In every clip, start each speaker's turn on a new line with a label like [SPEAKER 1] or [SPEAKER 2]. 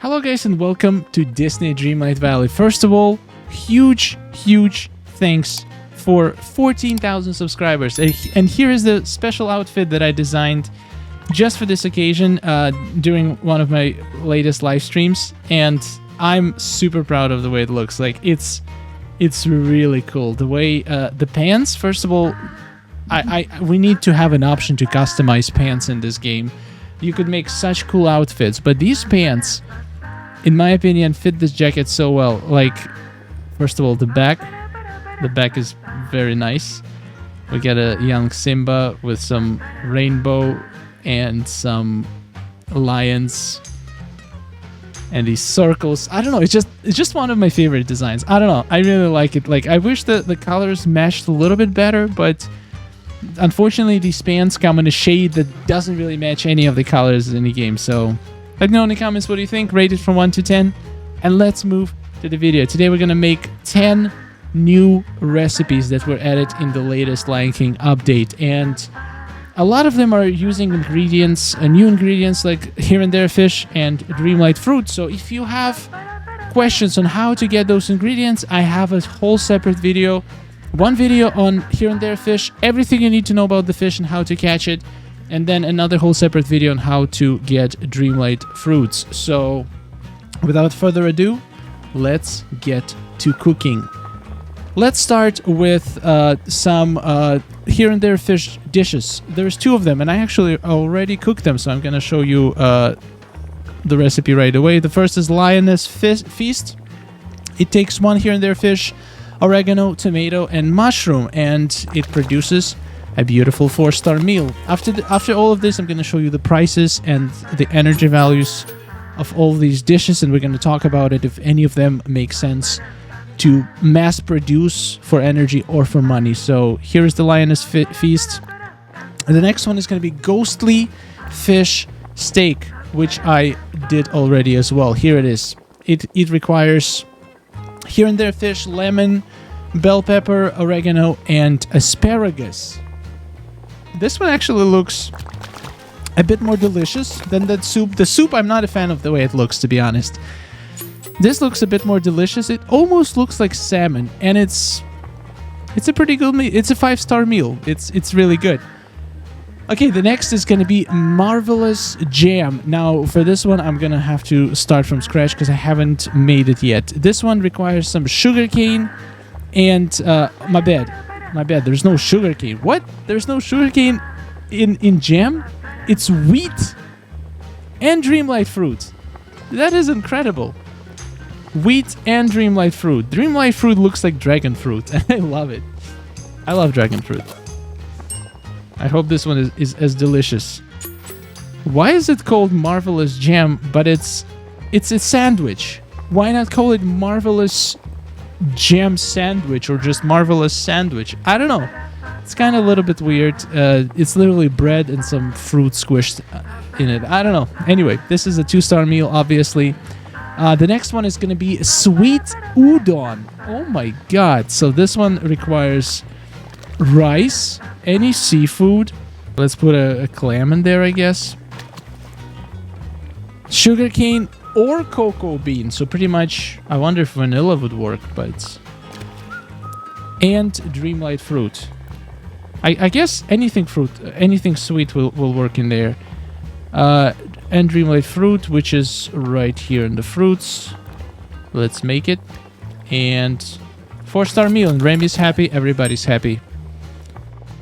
[SPEAKER 1] Hello guys and welcome to Disney Dreamlight Valley. First of all, huge thanks for 14,000 subscribers. And here is the special outfit that I designed just for this occasion during one of my latest live streams. And I'm super proud of the way it looks. Like, it's really cool. The way the pants, first of all, we need to have an option to customize pants in this game. You could make such cool outfits, but these pants, in my opinion, fit this jacket so well. Like, first of all, the back is very nice. We get a young Simba with some rainbow and some lions and these circles. I don't know, it's just one of my favorite designs. I don't know, I really like it. Like, I wish the colors matched a little bit better, but unfortunately these pants come in a shade that doesn't really match any of the colors in the game. So let me know in the comments what you think. Rate it from 1 to 10. And let's move to the video. Today we're going to make 10 new recipes that were added in the latest Lion King update. And a lot of them are using ingredients, new ingredients like here and there fish and Dreamlight fruit. So if you have questions on how to get those ingredients, I have a whole separate video. One video on here and there fish, everything you need to know about the fish and how to catch it. And then another whole separate video on how to get Dreamlight fruits. So without further ado, let's get to cooking. Let's start with some here and there fish dishes. There's 2 of them, and I actually already cooked them, so I'm going to show you the recipe right away. The first is Lioness Feast. It takes 1 here and there fish, oregano, tomato, and mushroom, and it produces a beautiful 4-star meal. After all of this, I'm going to show you the prices and the energy values of all these dishes, and we're going to talk about it if any of them make sense to mass produce for energy or for money. So here's the Lioness Feast. And the next one is going to be Ghostly Fish Steak, which I did already as well. Here it is. It requires here and there fish, lemon, bell pepper, oregano, and asparagus. This one actually looks a bit more delicious than that soup. The soup, I'm not a fan of the way it looks, to be honest. This looks a bit more delicious. It almost looks like salmon, and it's a pretty good meal. It's a 5-star meal. It's really good. Okay, the next is going to be Marvelous Jam. Now, for this one, I'm going to have to start from scratch because I haven't made it yet. This one requires some sugarcane and, my bad. There's no sugarcane. What? There's no sugarcane in jam? It's wheat and Dreamlight fruit. That is incredible. Wheat and Dreamlight fruit. Dreamlight fruit looks like dragon fruit. I love it. I love dragon fruit. I hope this one is as delicious. Why is it called Marvelous Jam, but it's a sandwich? Why not call it Marvelous Jam Sandwich or just Marvelous Sandwich? I don't know. It's kind of a little bit weird. It's literally bread and some fruit squished in it. I don't know. Anyway, this is a 2-star meal, obviously. The next one is going to be Sweet Udon. Oh my god. So this one requires rice, any seafood. Let's put a clam in there, I guess. Sugarcane or cocoa bean. So pretty much, I wonder if vanilla would work, but... And Dreamlight fruit. I guess anything sweet will work in there. And Dreamlight fruit, which is right here in the fruits. Let's make it. And 4-star meal. And Remy's happy. Everybody's happy.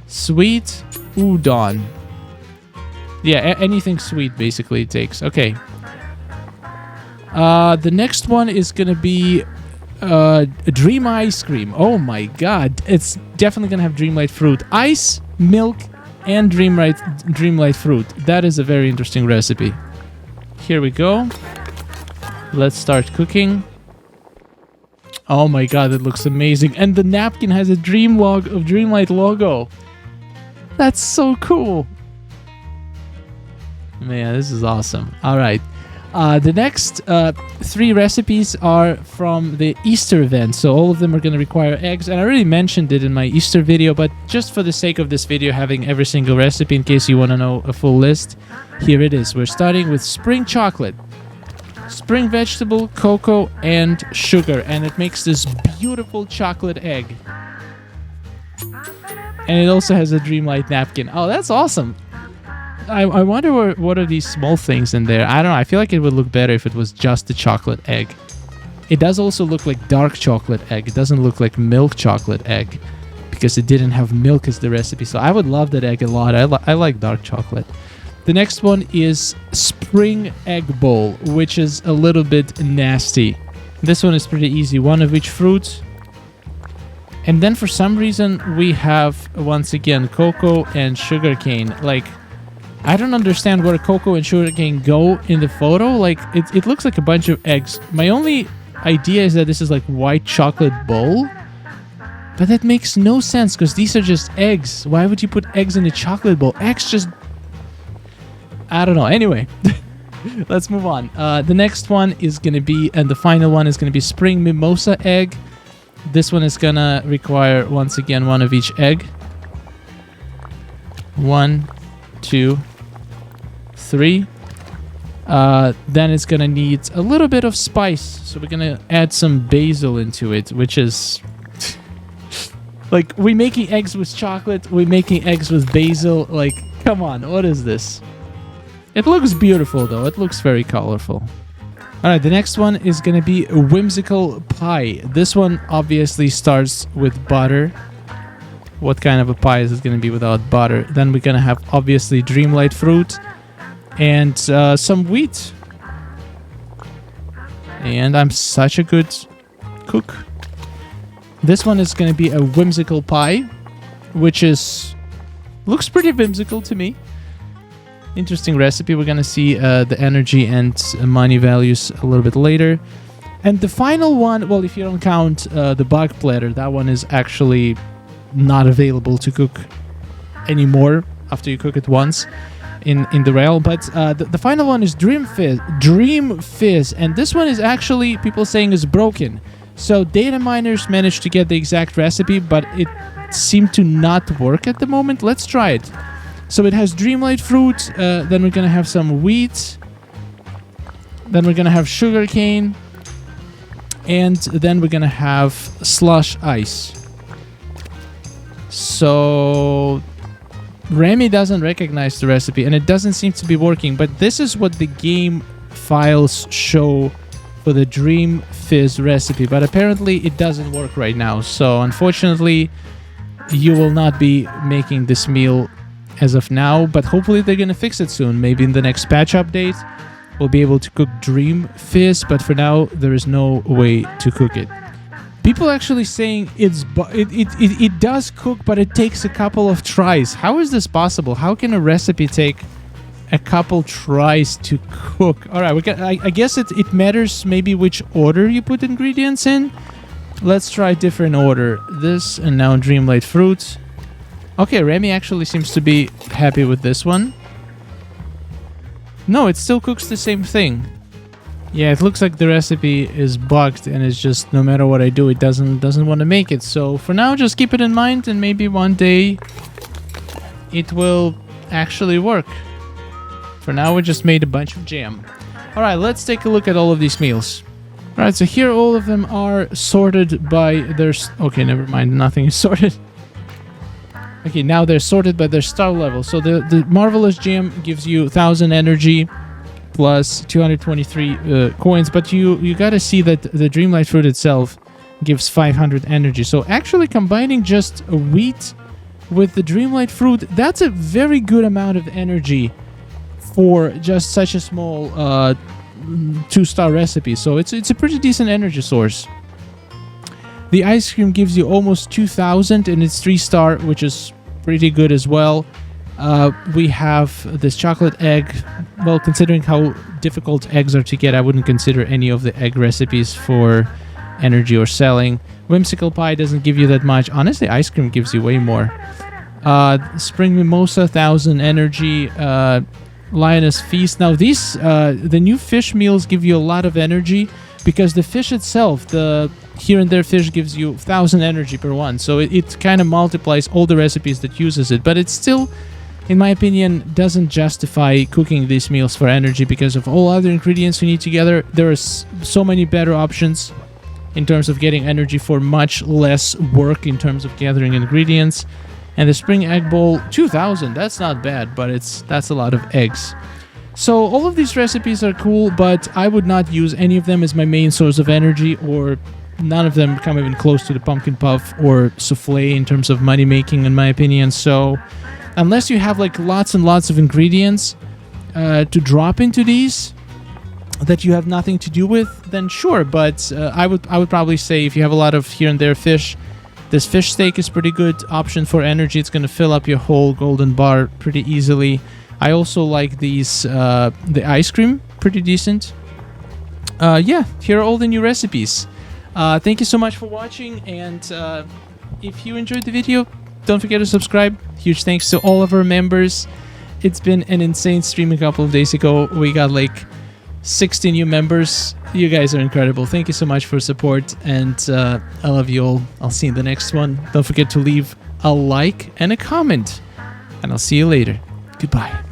[SPEAKER 1] Sweet udon. Yeah, anything sweet basically it takes. Okay. The next one is going to be Dream Ice Cream. Oh my god. It's definitely going to have Dreamlight fruit. Ice, milk, and Dreamlight fruit. That is a very interesting recipe. Here we go. Let's start cooking. Oh my god, it looks amazing. And the napkin has a Dreamlight logo. That's so cool. Man, this is awesome. All right. The next 3 recipes are from the Easter event, so all of them are going to require eggs, and I already mentioned it in my Easter video, but just for the sake of this video, having every single recipe in case you want to know a full list, here it is. We're starting with spring chocolate. spring vegetable, cocoa, and sugar, and it makes this beautiful chocolate egg. And it also has a Dreamlight napkin. Oh, that's awesome. I wonder what are these small things in there. I don't know. I feel like it would look better if it was just a chocolate egg. It does also look like dark chocolate egg. It doesn't look like milk chocolate egg because it didn't have milk as the recipe. So I would love that egg a lot. I like dark chocolate. The next one is spring egg bowl, which is a little bit nasty. This one is pretty easy. One of each fruit. And then for some reason we have, once again, cocoa and sugarcane. Like, I don't understand where cocoa and sugarcane go in the photo. Like, it looks like a bunch of eggs. My only idea is that this is like white chocolate bowl. But that makes no sense because these are just eggs. Why would you put eggs in a chocolate bowl? Eggs just... I don't know. Anyway, let's move on. The next one is going to be, and the final one is going to be spring mimosa egg. This one is going to require, once again, one of each egg. 1, 2, 3. Then it's going to need a little bit of spice. So we're going to add some basil into it, which is... like, we're making eggs with chocolate. We're making eggs with basil. Like, come on. What is this? It looks beautiful, though. It looks very colorful. All right, the next one is going to be a whimsical pie. This one obviously starts with butter. What kind of a pie is it going to be without butter? Then we're going to have, obviously, Dreamlight fruit and some wheat. And I'm such a good cook. This one is going to be a whimsical pie, which looks pretty whimsical to me. Interesting recipe. We're going to see the energy and money values a little bit later. And the final one, well, if you don't count the bug platter, that one is actually not available to cook anymore after you cook it once in the realm. But the final one is Dream Fizz. And this one is actually, people saying, is broken. So data miners managed to get the exact recipe, but it seemed to not work at the moment. Let's try it. So it has Dreamlight fruit, then we're going to have some wheat, then we're going to have sugarcane, and then we're going to have slush ice. So Remy doesn't recognize the recipe, and it doesn't seem to be working, but this is what the game files show for the Dream Fizz recipe, but apparently it doesn't work right now. So unfortunately, you will not be making this meal as of now, but hopefully they're gonna fix it soon. Maybe in the next patch update we'll be able to cook Dream Fizz, but for now there is no way to cook it. People actually saying it does cook, but it takes a couple of tries. How is this possible? How can a recipe take a couple tries to cook? All right, I guess it matters maybe which order you put ingredients in. Let's try different order. This, and now Dreamlight fruit. Okay, Remy actually seems to be happy with this one. No, it still cooks the same thing. Yeah, it looks like the recipe is bugged and it's just, no matter what I do, it doesn't want to make it. So for now, just keep it in mind and maybe one day it will actually work. For now, we just made a bunch of jam. All right, let's take a look at all of these meals. All right, so here all of them are sorted by their... Okay, never mind, nothing is sorted. Okay, now they're sorted by their star level. So the Marvelous Gem gives you 1,000 energy plus 223 coins. But you gotta see that the Dreamlight Fruit itself gives 500 energy. So actually combining just a wheat with the Dreamlight Fruit, that's a very good amount of energy for just such a small 2-star recipe. So it's a pretty decent energy source. The ice cream gives you almost 2,000 and it's 3-star, which is pretty good as well. We have this chocolate egg. Well, considering how difficult eggs are to get, I wouldn't consider any of the egg recipes for energy or selling. Whimsical pie doesn't give you that much. Honestly, ice cream gives you way more. Spring Mimosa, 1,000 energy. Lioness Feast. Now these, the new fish meals give you a lot of energy because the fish itself, the here and there fish gives you 1,000 energy per one. So it kind of multiplies all the recipes that uses it, but it's still in my opinion, doesn't justify cooking these meals for energy because of all other ingredients you need together. There are so many better options in terms of getting energy for much less work in terms of gathering ingredients. And the spring egg bowl, 2,000, that's not bad, but that's a lot of eggs. So all of these recipes are cool, but I would not use any of them as my main source of energy, or none of them come even close to the pumpkin puff or souffle in terms of money making, in my opinion. So unless you have like lots and lots of ingredients to drop into these that you have nothing to do with, then sure. But I would probably say if you have a lot of here and there fish, this fish steak is pretty good option for energy. It's going to fill up your whole golden bar pretty easily. I also like these, the ice cream, pretty decent. Yeah, here are all the new recipes. Thank you so much for watching, and if you enjoyed the video, don't forget to subscribe. Huge thanks to all of our members. It's been an insane stream a couple of days ago. We got like 60 new members. You guys are incredible. Thank you so much for support, and I love you all. I'll see you in the next one. Don't forget to leave a like and a comment, and I'll see you later. Goodbye.